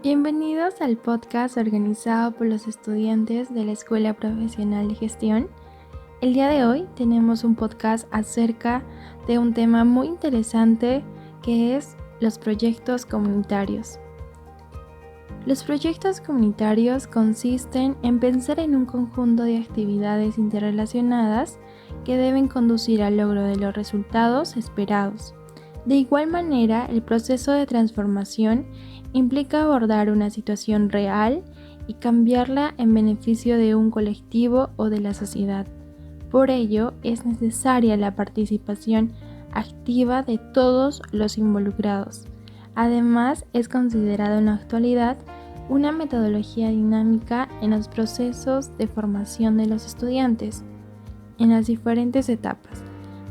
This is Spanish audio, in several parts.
Bienvenidos al podcast organizado por los estudiantes de la Escuela Profesional de Gestión. El día de hoy tenemos un podcast acerca de un tema muy interesante que es los proyectos comunitarios. Los proyectos comunitarios consisten en pensar en un conjunto de actividades interrelacionadas que deben conducir al logro de los resultados esperados. De igual manera, el proceso de transformación implica abordar una situación real y cambiarla en beneficio de un colectivo o de la sociedad. Por ello, es necesaria la participación activa de todos los involucrados. Además, es considerado en la actualidad una metodología dinámica en los procesos de formación de los estudiantes, en las diferentes etapas,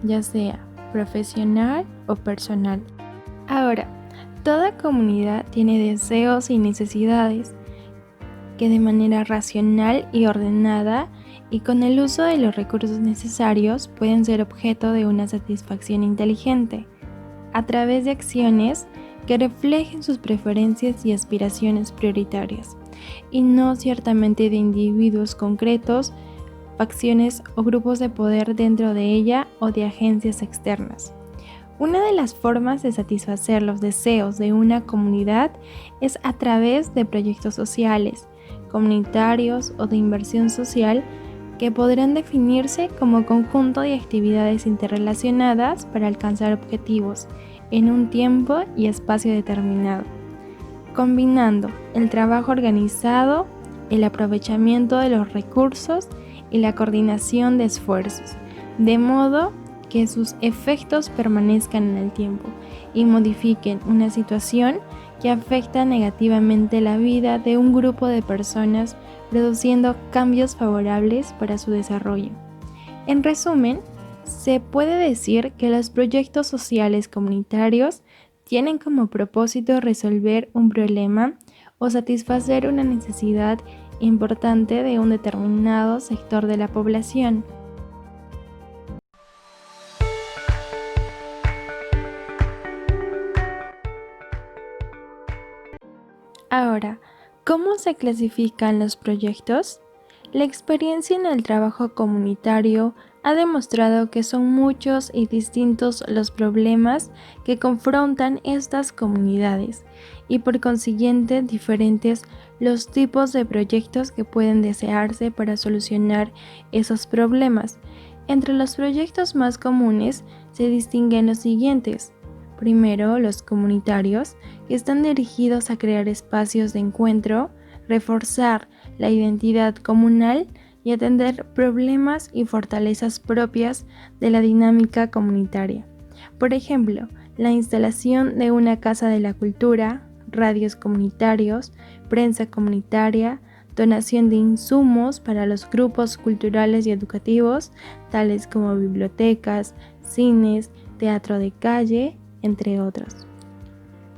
ya sea profesional o personal. Ahora, toda comunidad tiene deseos y necesidades que de manera racional y ordenada y con el uso de los recursos necesarios pueden ser objeto de una satisfacción inteligente a través de acciones que reflejen sus preferencias y aspiraciones prioritarias, y no ciertamente de individuos concretos, facciones o grupos de poder dentro de ella o de agencias externas. Una de las formas de satisfacer los deseos de una comunidad es a través de proyectos sociales, comunitarios o de inversión social que podrán definirse como conjunto de actividades interrelacionadas para alcanzar objetivos en un tiempo y espacio determinado, combinando el trabajo organizado, el aprovechamiento de los recursos y la coordinación de esfuerzos, de modo que sus efectos permanezcan en el tiempo y modifiquen una situación que afecta negativamente la vida de un grupo de personas, produciendo cambios favorables para su desarrollo. En resumen, se puede decir que los proyectos sociales comunitarios tienen como propósito resolver un problema o satisfacer una necesidad importante de un determinado sector de la población. Ahora, ¿cómo se clasifican los proyectos? La experiencia en el trabajo comunitario ha demostrado que son muchos y distintos los problemas que confrontan estas comunidades y por consiguiente diferentes los tipos de proyectos que pueden desearse para solucionar esos problemas. Entre los proyectos más comunes se distinguen los siguientes. Primero, los comunitarios, que están dirigidos a crear espacios de encuentro, reforzar la identidad comunal y atender problemas y fortalezas propias de la dinámica comunitaria. Por ejemplo, la instalación de una casa de la cultura, radios comunitarios, prensa comunitaria, donación de insumos para los grupos culturales y educativos, tales como bibliotecas, cines, teatro de calle, entre otros.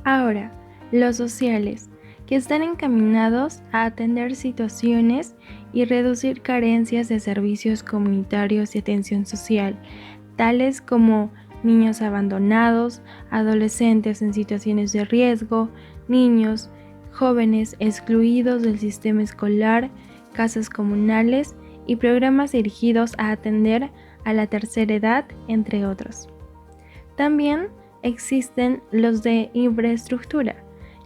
Ahora, los sociales, que están encaminados a atender situaciones y reducir carencias de servicios comunitarios y atención social, tales como niños abandonados, adolescentes en situaciones de riesgo, niños, jóvenes excluidos del sistema escolar, casas comunales y programas dirigidos a atender a la tercera edad, entre otros. También existen los de infraestructura,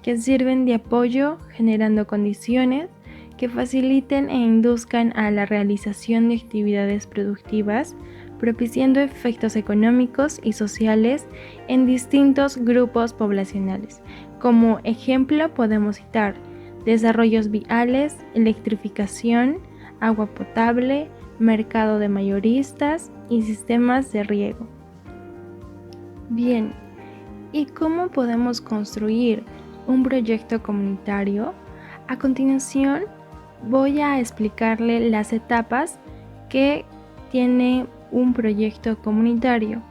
que sirven de apoyo generando condiciones que faciliten e induzcan a la realización de actividades productivas, propiciando efectos económicos y sociales en distintos grupos poblacionales. Como ejemplo podemos citar desarrollos viales, electrificación, agua potable, mercado de mayoristas y sistemas de riego. Bien, ¿y cómo podemos construir un proyecto comunitario? A continuación, voy a explicarle las etapas que tiene un proyecto comunitario.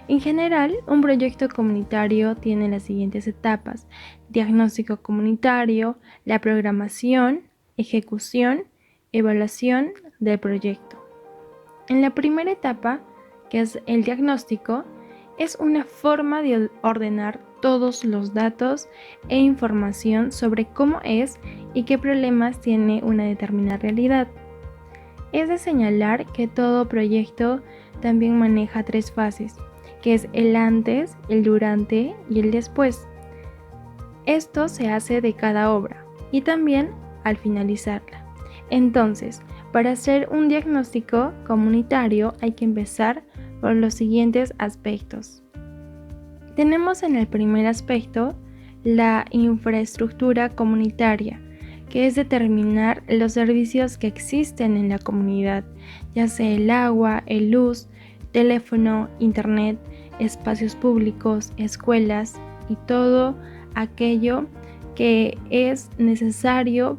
En general, un proyecto comunitario tiene las siguientes etapas: diagnóstico comunitario, la programación, ejecución, evaluación del proyecto. En la primera etapa, que es el diagnóstico, Es una forma de ordenar todos los datos e información sobre cómo es y qué problemas tiene una determinada realidad. Es de señalar que todo proyecto también maneja 3 fases, que es el antes, el durante y el después. Esto se hace de cada obra y también al finalizarla. Entonces, para hacer un diagnóstico comunitario hay que empezar por los siguientes aspectos. Tenemos en el primer aspecto la infraestructura comunitaria, que es determinar los servicios que existen en la comunidad, ya sea el agua, el luz, teléfono, internet, espacios públicos, escuelas y todo aquello que es necesario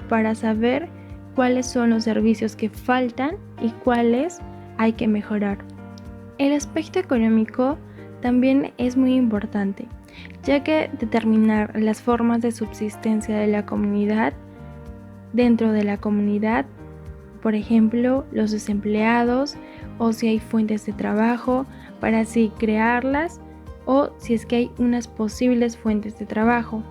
para saber cuáles son los servicios que faltan y cuáles hay que mejorar. El aspecto económico también es muy importante, ya que determinar las formas de subsistencia de la comunidad dentro de la comunidad, por ejemplo, los desempleados o si hay fuentes de trabajo para así crearlas o si es que hay unas posibles fuentes de trabajo.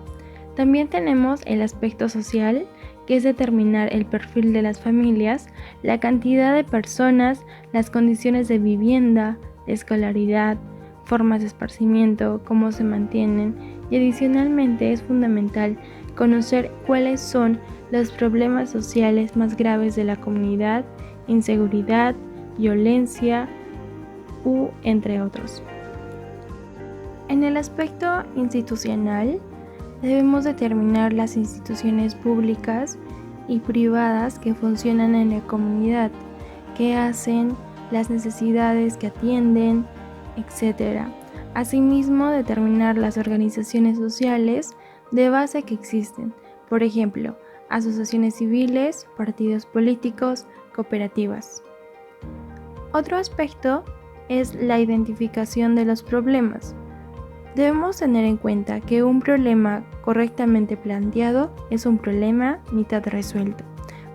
También tenemos el aspecto social, que es determinar el perfil de las familias, la cantidad de personas, las condiciones de vivienda, de escolaridad, formas de esparcimiento, cómo se mantienen y adicionalmente es fundamental conocer cuáles son los problemas sociales más graves de la comunidad, inseguridad, violencia entre otros. En el aspecto institucional, debemos determinar las instituciones públicas y privadas que funcionan en la comunidad, qué hacen, las necesidades que atienden, etc. Asimismo, determinar las organizaciones sociales de base que existen, por ejemplo, asociaciones civiles, partidos políticos, cooperativas. Otro aspecto es la identificación de los problemas. Debemos tener en cuenta que un problema correctamente planteado es un problema mitad resuelto.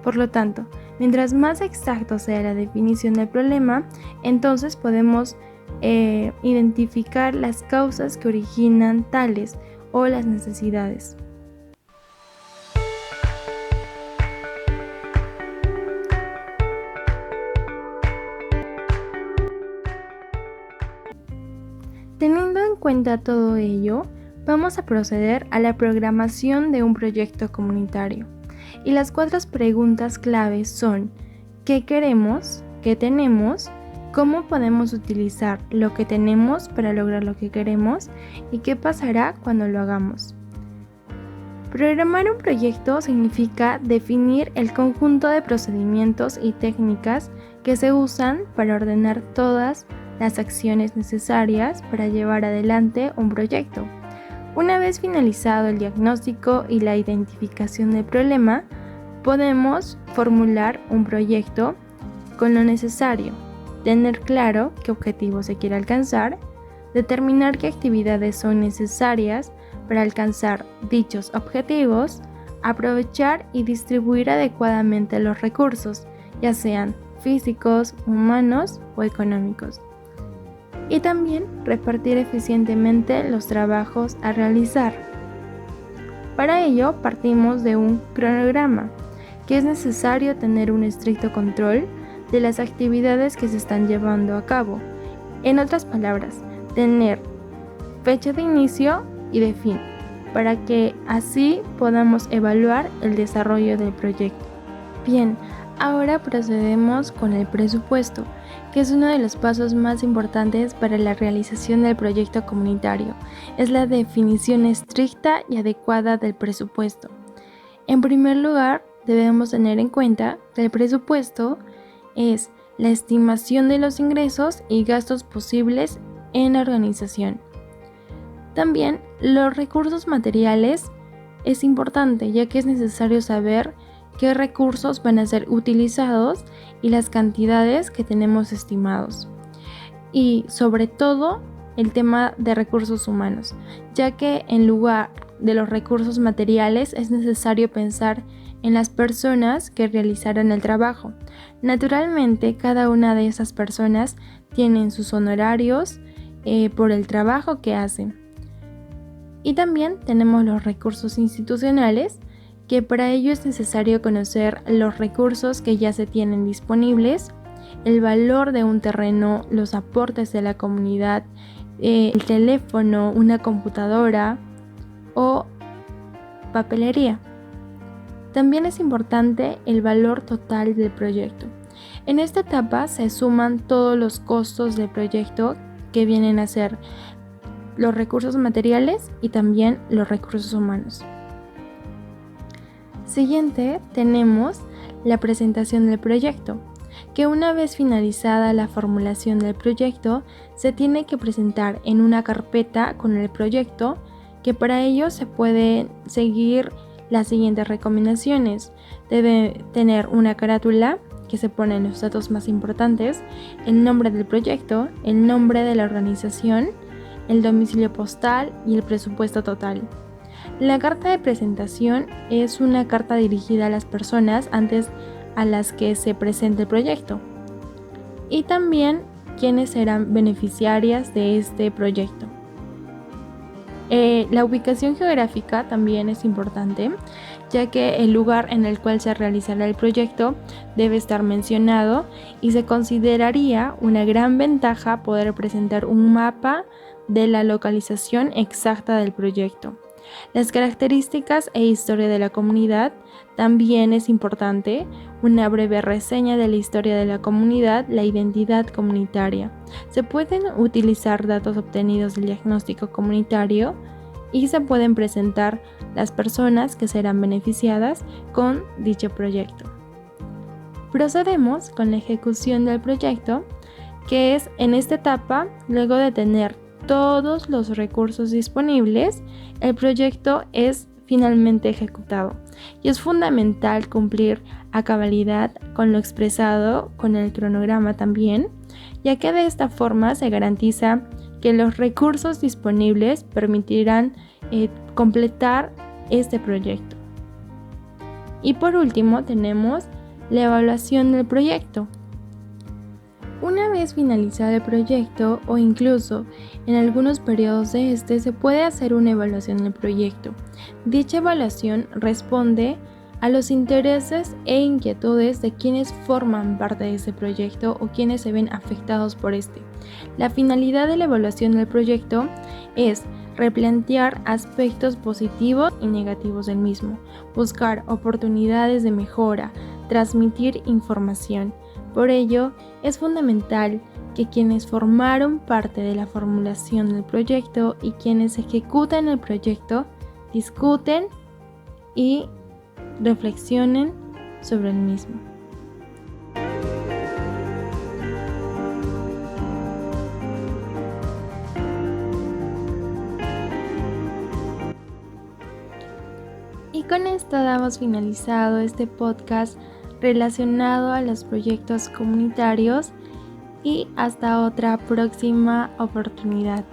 Por lo tanto, mientras más exacto sea la definición del problema, entonces podemos identificar las causas que originan tales o las necesidades. Teniendo en cuenta todo ello, vamos a proceder a la programación de un proyecto comunitario. Y las 4 preguntas claves son: ¿qué queremos? ¿Qué tenemos? ¿Cómo podemos utilizar lo que tenemos para lograr lo que queremos? ¿Y qué pasará cuando lo hagamos? Programar un proyecto significa definir el conjunto de procedimientos y técnicas que se usan para ordenar todas las acciones necesarias para llevar adelante un proyecto. Una vez finalizado el diagnóstico y la identificación del problema, podemos formular un proyecto con lo necesario, tener claro qué objetivo se quiere alcanzar, determinar qué actividades son necesarias para alcanzar dichos objetivos, aprovechar y distribuir adecuadamente los recursos, ya sean físicos, humanos o económicos. Y también repartir eficientemente los trabajos a realizar. Para ello partimos de un cronograma, que es necesario tener un estricto control de las actividades que se están llevando a cabo. En otras palabras, tener fecha de inicio y de fin, para que así podamos evaluar el desarrollo del proyecto. Bien, ahora procedemos con el presupuesto, que es uno de los pasos más importantes para la realización del proyecto comunitario. Es la definición estricta y adecuada del presupuesto. En primer lugar, debemos tener en cuenta que el presupuesto es la estimación de los ingresos y gastos posibles en la organización. También los recursos materiales es importante, ya que es necesario saber qué recursos van a ser utilizados y las cantidades que tenemos estimados. Y sobre todo el tema de recursos humanos, ya que en lugar de los recursos materiales es necesario pensar en las personas que realizarán el trabajo. Naturalmente, cada una de esas personas tienen sus honorarios por el trabajo que hacen. Y también tenemos los recursos institucionales, que para ello es necesario conocer los recursos que ya se tienen disponibles, el valor de un terreno, los aportes de la comunidad, el teléfono, una computadora o papelería. También es importante el valor total del proyecto. En esta etapa se suman todos los costos del proyecto, que vienen a ser los recursos materiales y también los recursos humanos. Siguiente tenemos la presentación del proyecto, que una vez finalizada la formulación del proyecto se tiene que presentar en una carpeta con el proyecto, que para ello se pueden seguir las siguientes recomendaciones. Debe tener una carátula que se ponen los datos más importantes, el nombre del proyecto, el nombre de la organización, el domicilio postal y el presupuesto total. La carta de presentación es una carta dirigida a las personas antes a las que se presente el proyecto y también quiénes serán beneficiarias de este proyecto. La ubicación geográfica también es importante, ya que el lugar en el cual se realizará el proyecto debe estar mencionado y se consideraría una gran ventaja poder presentar un mapa de la localización exacta del proyecto. Las características e historia de la comunidad también es importante, una breve reseña de la historia de la comunidad, la identidad comunitaria. Se pueden utilizar datos obtenidos del diagnóstico comunitario y se pueden presentar las personas que serán beneficiadas con dicho proyecto. Procedemos con la ejecución del proyecto, que es en esta etapa, luego de tener todos los recursos disponibles, el proyecto es finalmente ejecutado y es fundamental cumplir a cabalidad con lo expresado con el cronograma también, ya que de esta forma se garantiza que los recursos disponibles permitirán completar este proyecto. Y por último tenemos la evaluación del proyecto. Una vez finalizado el proyecto o incluso en algunos periodos de este se puede hacer una evaluación del proyecto. Dicha evaluación responde a los intereses e inquietudes de quienes forman parte de ese proyecto o quienes se ven afectados por este. La finalidad de la evaluación del proyecto es replantear aspectos positivos y negativos del mismo, buscar oportunidades de mejora, transmitir información. Por ello, es fundamental que quienes formaron parte de la formulación del proyecto y quienes ejecutan el proyecto discuten y reflexionen sobre el mismo. Y con esto damos finalizado este podcast relacionado a los proyectos comunitarios y hasta otra próxima oportunidad.